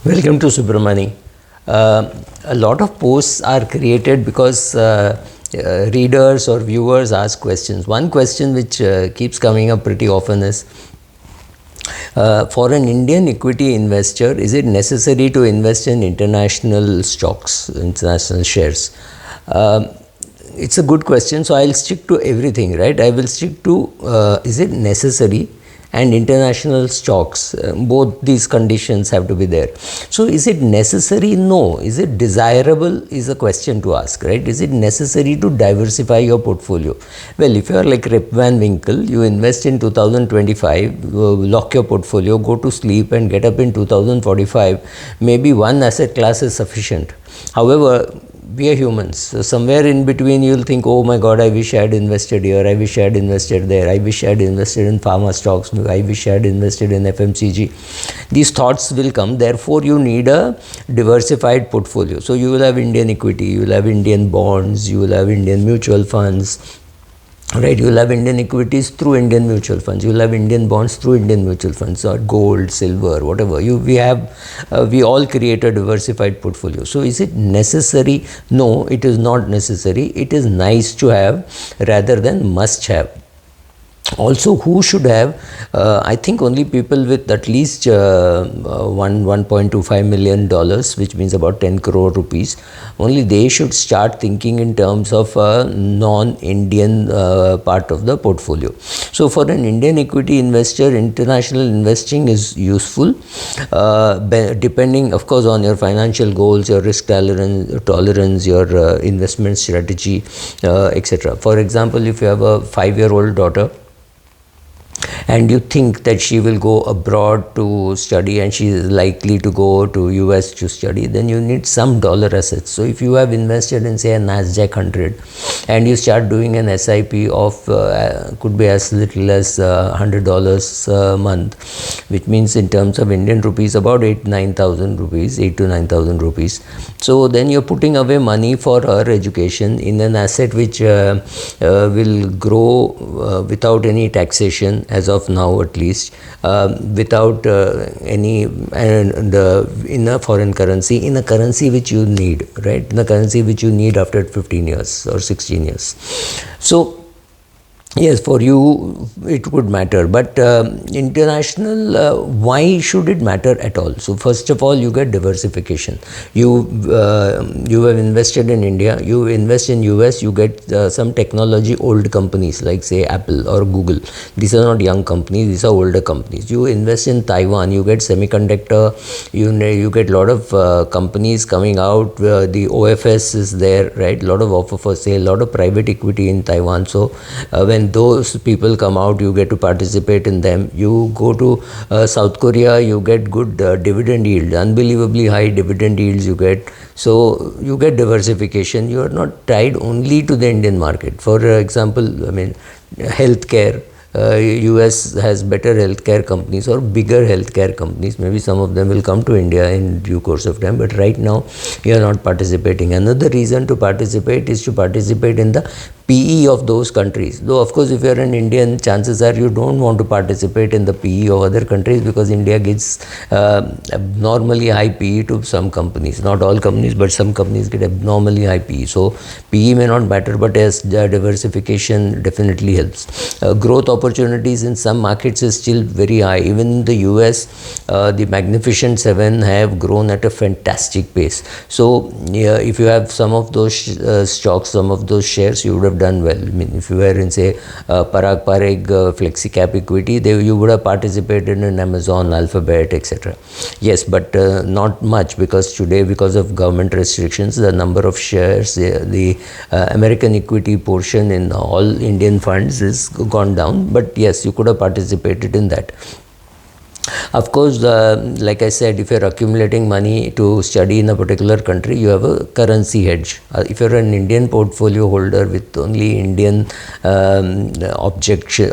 Welcome to Subramani. A lot of posts are created because readers or viewers ask questions. One question which keeps coming up pretty often is, for an Indian equity investor, is it necessary to invest in international stocks, international shares? It's a good question, so I'll stick to everything, right? I will stick to is it necessary, and international stocks. Both these conditions have to be there. So is it necessary? No. Is it desirable is a question to ask, right? Is it necessary to diversify your portfolio? Well, if you are like Rip Van Winkle, you invest in 2025, lock your portfolio, go to sleep and get up in 2045, maybe one asset class is sufficient. However, we are humans. So somewhere in between you'll think, oh my god, I wish I had invested here, I wish I had invested there, I wish I had invested in pharma stocks, I wish I had invested in FMCG. These thoughts will come. Therefore you need a diversified portfolio. So you will have Indian equity, you will have Indian bonds, you will have Indian mutual funds, right? You will have Indian equities through Indian mutual funds, you will have Indian bonds through Indian mutual funds, or gold, silver, whatever. We all create a diversified portfolio. So is it necessary? No, it is not necessary. It is nice to have rather than must have. Also, who should have? I think only people with at least $1.25 million, which means about 10 crore rupees, only they should start thinking in terms of a non-Indian part of the portfolio. So for an Indian equity investor, international investing is useful, depending of course on your financial goals, your risk tolerance, your investment strategy, etc. For example, if you have a 5-year-old daughter and you think that she will go abroad to study and she is likely to go to US to study, then you need some dollar assets. So if you have invested in say a NASDAQ 100 and you start doing an SIP of could be as little as $100 a month, which means in terms of Indian rupees about 8 to 9,000 rupees. So then you're putting away money for her education in an asset which will grow without any taxation, as of now at least, without any in a foreign currency, in a currency which you need, right? In a currency which you need after 15 years or 16 years. So yes, for you it would matter, but international, why should it matter at all? So first of all, you get diversification. You have invested in India, you invest in US, you get some technology old companies like say Apple or Google. These are not young companies, these are older companies. You invest in Taiwan, you get semiconductor, you get a lot of companies coming out, the OFS is there, right? A lot of offer for sale, a lot of private equity in Taiwan. So when those people come out, you get to participate in them. You go to South Korea, you get good dividend yield, unbelievably high dividend yields you get. So you get diversification. You are not tied only to the Indian market. For example, I mean, healthcare. US has better healthcare companies or bigger healthcare companies. Maybe some of them will come to India in due course of time, but right now you are not participating. Another reason to participate is to participate in the PE of those countries. Though of course if you are an Indian, chances are you don't want to participate in the PE of other countries, because India gives abnormally high PE to some companies. Not all companies, but some companies get abnormally high PE. So PE may not matter, but as diversification definitely helps. Growth opportunities in some markets is still very high. Even in the US, the Magnificent Seven have grown at a fantastic pace. So if you have some of those stocks, some of those shares, you would have done well. I mean, if you were in say Parag Pareg Flexi Cap Equity, you would have participated in Amazon, Alphabet, etc. Yes, but not much, because today, because of government restrictions, the number of shares, the American equity portion in all Indian funds is gone down. But yes, you could have participated in that. Of course, like I said, if you're accumulating money to study in a particular country, you have a currency hedge. If you're an Indian portfolio holder with only Indian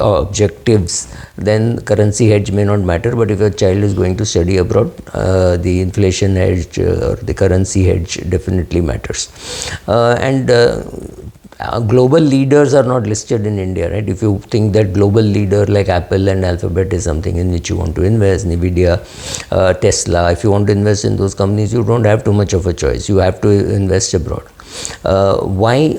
objectives, then currency hedge may not matter. But if your child is going to study abroad, the inflation hedge or the currency hedge definitely matters. global leaders are not listed in India, right? If you think that global leader like Apple and Alphabet is something in which you want to invest, Nvidia, Tesla, if you want to invest in those companies, you don't have too much of a choice. You have to invest abroad. Why?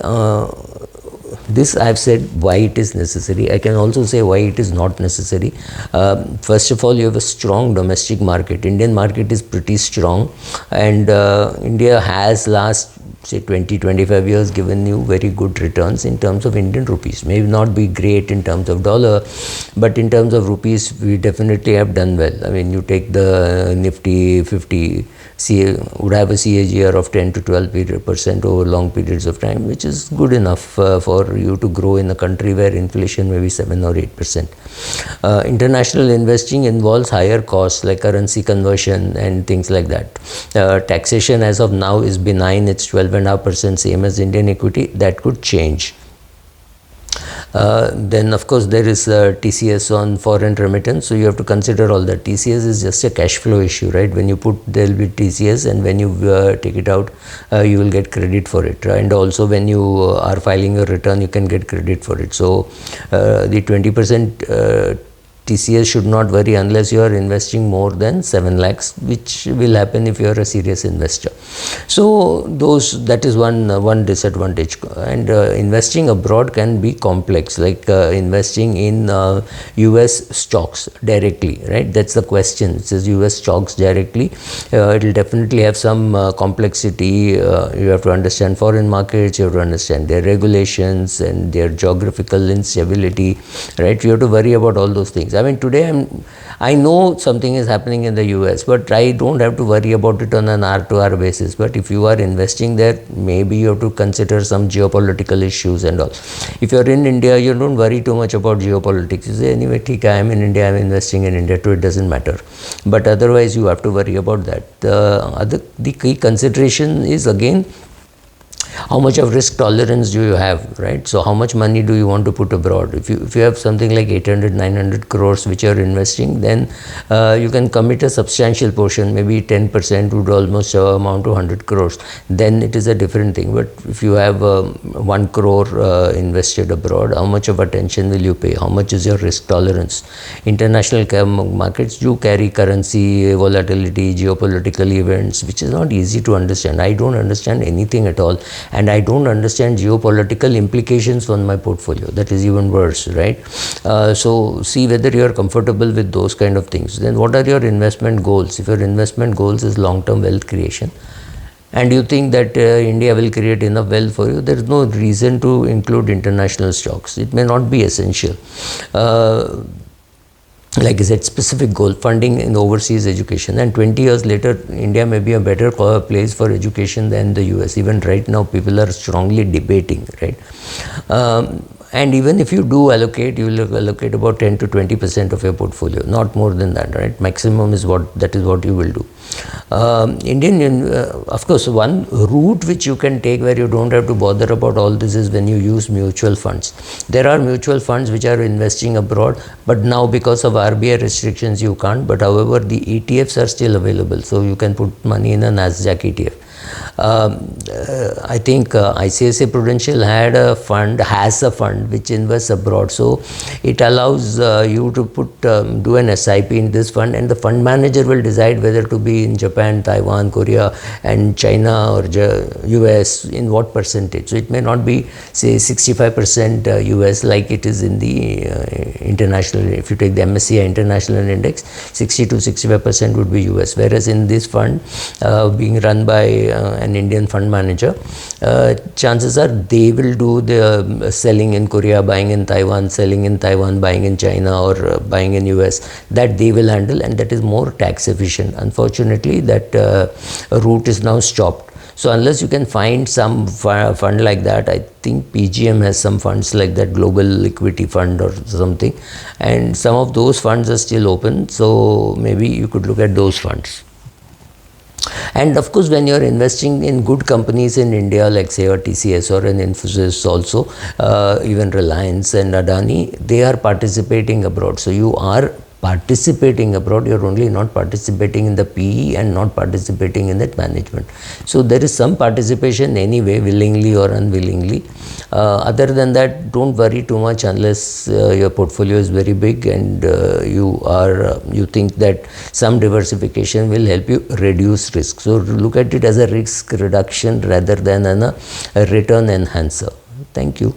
This I have said why it is necessary. I can also say why it is not necessary. First of all, you have a strong domestic market. Indian market is pretty strong, and India has last say 20-25 years given you very good returns in terms of Indian rupees. May not be great in terms of dollar, but in terms of rupees we definitely have done well. I mean, you take the Nifty 50 would have a CAGR of 10 to 12% over long periods of time, which is good enough for you to grow in a country where inflation may be 7 or 8%. International investing involves higher costs like currency conversion and things like that. Taxation as of now is benign, it's 12.5%, same as Indian equity. That could change. Then of course there is TCS on foreign remittance, so you have to consider all that. TCS is just a cash flow issue, right? When you put, there will be TCS, and when you take it out, you will get credit for it, right? And also when you are filing a return, you can get credit for it. So the 20% TCS should not worry unless you are investing more than 7 lakhs, which will happen if you are a serious investor. So that is one disadvantage. And investing abroad can be complex, like investing in US stocks directly, right? That's the question. It says US stocks directly. It will definitely have some complexity. You have to understand foreign markets, you have to understand their regulations and their geographical instability, right? You have to worry about all those things. I mean, today I know something is happening in the US, but I don't have to worry about it on an hour-to-hour basis. But if you are investing there, maybe you have to consider some geopolitical issues and all. If you are in India, you don't worry too much about geopolitics. You say, anyway, I am in India, I am investing in India too, it doesn't matter. But otherwise, you have to worry about that. The key consideration is, again, how much of risk tolerance do you have, right? So how much money do you want to put abroad? If you have something like 800-900 crores which you are investing, then you can commit a substantial portion, maybe 10% would almost amount to 100 crores. Then it is a different thing. But if you have 1 crore invested abroad, how much of attention will you pay? How much is your risk tolerance? International markets do carry currency volatility, geopolitical events, which is not easy to understand. I don't understand anything at all. And I don't understand geopolitical implications on my portfolio. That is even worse, right? So see whether you are comfortable with those kind of things. Then what are your investment goals? If your investment goals is long-term wealth creation, and you think that India will create enough wealth for you, there is no reason to include international stocks. It may not be essential. Like I said, specific goal, funding in overseas education, and 20 years later, India may be a better place for education than the US. Even right now, people are strongly debating, right? And even if you do allocate, you will allocate about 10 to 20% of your portfolio, not more than that, right? Maximum is what you will do. Of course, one route which you can take where you don't have to bother about all this is when you use mutual funds. There are mutual funds which are investing abroad, but now because of RBI restrictions you can't. But however, the ETFs are still available, so you can put money in a Nasdaq ETF. I think ICICI Prudential has a fund which invests abroad, so it allows you to do an SIP in this fund, and the fund manager will decide whether to be in Japan, Taiwan, Korea and China or US in what percentage. So it may not be, say, 65% US like it is in the international. If you take the MSCI International Index, 60 to 65% would be US, whereas in this fund being run by an Indian fund manager, chances are they will do the selling in Korea, buying in Taiwan, selling in Taiwan, buying in China or buying in US. That they will handle, and that is more tax efficient. Unfortunately, that route is now stopped. So unless you can find some fund like that, I think PGM has some funds like that, Global Equity Fund or something, and some of those funds are still open, so maybe you could look at those funds. And of course, when you are investing in good companies in India, like say a TCS or an Infosys also, even Reliance and Adani, they are participating abroad. So you are participating abroad, you're only not participating in the PE and not participating in that management. So there is some participation anyway, willingly or unwillingly. Other than that, don't worry too much unless your portfolio is very big and you think that some diversification will help you reduce risk. So look at it as a risk reduction rather than a return enhancer. Thank you.